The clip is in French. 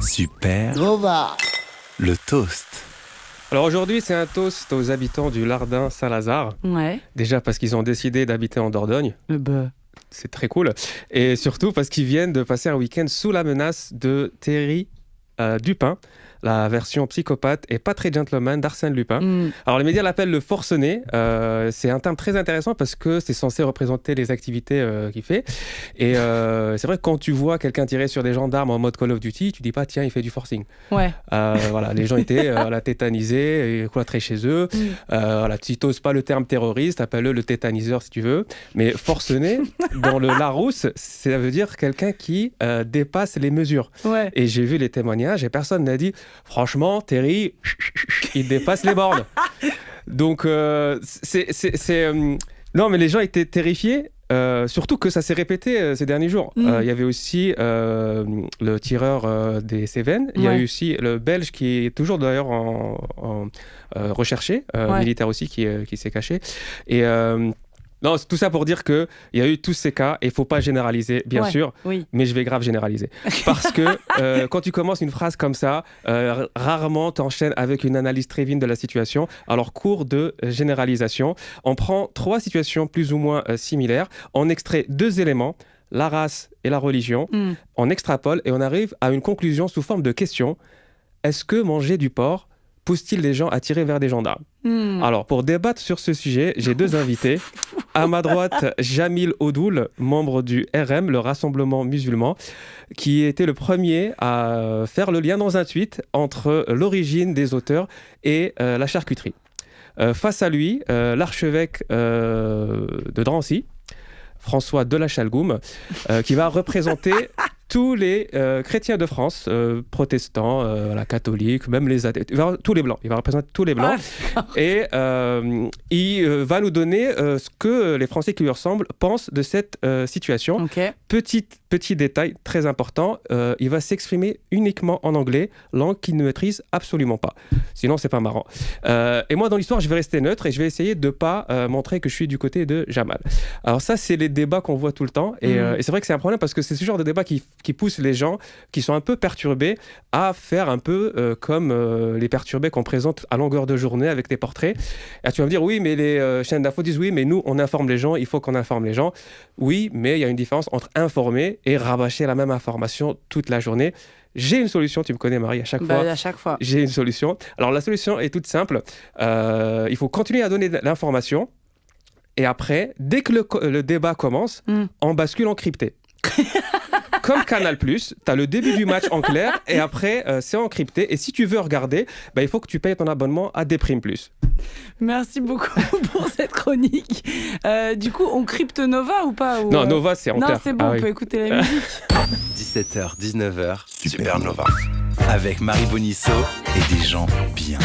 Super. Nova. Le toast. Alors aujourd'hui, c'est un toast aux habitants du Lardin Saint-Lazare. Ouais. Déjà parce qu'ils ont décidé d'habiter en Dordogne. C'est très cool. Et surtout parce qu'ils viennent de passer un week-end sous la menace de Thierry Dupin, la version psychopathe et pas très gentleman d'Arsène Lupin. Alors les médias l'appellent le forcené. C'est un terme très intéressant parce que c'est censé représenter les activités qu'il fait. Et c'est vrai que quand tu vois quelqu'un tirer sur des gendarmes en mode Call of Duty, tu dis pas tiens il fait du forcing. Ouais. Voilà, les gens étaient tétanisés et cloîtrés chez eux. Voilà, tu n'oses pas le terme terroriste, appelle-le le tétaniseur si tu veux. Mais forcené, dans le Larousse, ça veut dire quelqu'un qui dépasse les mesures. Ouais. Et j'ai vu les témoignages et personne n'a dit franchement, Terry, il dépasse les bornes. Donc, non, mais les gens étaient terrifiés. Surtout que ça s'est répété ces derniers jours. Il y avait aussi le tireur des Cévennes. Il y a eu aussi le Belge qui est toujours d'ailleurs recherché, militaire aussi, qui s'est caché. Et non, tout ça pour dire qu'il y a eu tous ces cas et il ne faut pas généraliser, bien sûr, mais je vais grave généraliser. Parce que quand tu commences une phrase comme ça, rarement tu enchaînes avec une analyse très fine de la situation. Alors, cours de généralisation. On prend 3 situations plus ou moins similaires, on extrait 2 éléments, la race et la religion, on extrapole et on arrive à une conclusion sous forme de question. Est-ce que manger du porc pousse-t-il les gens à tirer vers des gendarmes ? Alors, pour débattre sur ce sujet, j'ai 2 invités. À ma droite, Jamil Odoul, membre du RM, le Rassemblement musulman, qui était le premier à faire le lien dans un tweet entre l'origine des auteurs et la charcuterie. Face à lui, l'archevêque de Drancy, François de la Chalgoume, qui va représenter tous les chrétiens de France, protestants, catholiques, même les athées, tous les blancs. Il va représenter tous les blancs. Et il va nous donner ce que les Français qui lui ressemblent pensent de cette situation. Okay. Petit détail très important, il va s'exprimer uniquement en anglais, langue qu'il ne maîtrise absolument pas. Sinon, c'est pas marrant. Et moi, dans l'histoire, je vais rester neutre et je vais essayer de ne pas montrer que je suis du côté de Jamal. Alors ça, c'est les débats qu'on voit tout le temps. Et c'est vrai que c'est un problème parce que c'est ce genre de débat qui pousse les gens qui sont un peu perturbés à faire un peu comme les perturbés qu'on présente à longueur de journée avec des portraits. Et tu vas me dire, oui, mais les chaînes d'infos disent, oui, mais nous, on informe les gens, il faut qu'on informe les gens. Oui, mais il y a une différence entre informer et rabâcher la même information toute la journée. J'ai une solution, tu me connais Marie, à chaque fois. J'ai une solution. Alors la solution est toute simple. Il faut continuer à donner de l'information et après, dès que le débat commence, on bascule en crypté. Comme Canal+, tu as le début du match en clair et après, c'est encrypté. Et si tu veux regarder, il faut que tu payes ton abonnement à Déprime+. Merci beaucoup pour cette chronique. Du coup, on crypte Nova ou pas Non, Nova, c'est en clair. Non, c'est bon, on peut écouter la musique. 17h, 19h, Super Nova. Avec Marie Bonisso et des gens bien.